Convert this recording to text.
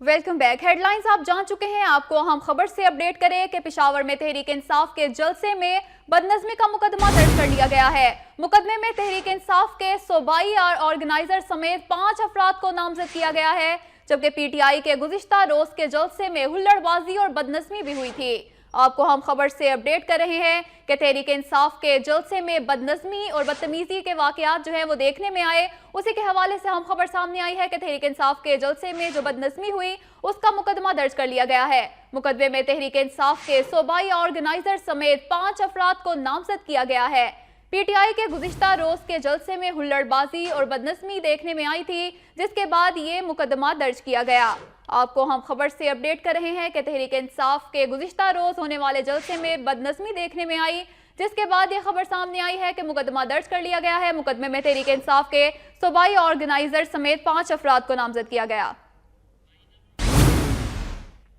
Welcome back. Headlines आप जान चुके हैं। आपको हम खबर से अपडेट करें कि पेशावर में तहरीक इंसाफ के जलसे में बदनज़मी का मुकदमा दर्ज कर लिया गया है। मुकदमे में तहरीक इंसाफ के सूबाई ऑर्गेनाइजर समेत 5 अफराद को नामजद किया गया है, जबकि पीटीआई के गुज़िश्ता रोज के जलसे में हुल्लड़बाजी और बदनज़मी भी हुई थी। आपको हम खबर से अपडेट कर रहे हैं कि तहरीक इंसाफ के जलसे में बदनज़मी और बदतमीजी के वाक़यात जो हैं वो देखने में आए। उसी के हवाले से हम खबर सामने आई है कि तहरीक इंसाफ के जलसे में जो बदनज़मी हुई उसका मुकदमा दर्ज कर लिया गया है। मुकदमे में तहरीक इंसाफ के सूबाई ऑर्गेनाइजर समेत 5 अफराद को नामजद किया गया है। पीटीआई के गुज़िश्ता रोज के जलसे में हुल्लड़बाजी और बदनज़मी देखने में आई थी, जिसके बाद ये मुकदमा दर्ज किया गया। आपको हम खबर से अपडेट कर रहे हैं कि तहरीक इंसाफ के गुज़िश्ता रोज होने वाले जलसे में बदनज़मी देखने में आई, जिसके बाद ये खबर सामने आई है कि मुकदमा दर्ज कर लिया गया है। मुकदमे में तहरीक इंसाफ के सूबाई ऑर्गेनाइजर समेत 5 अफराद को नामजद किया गया।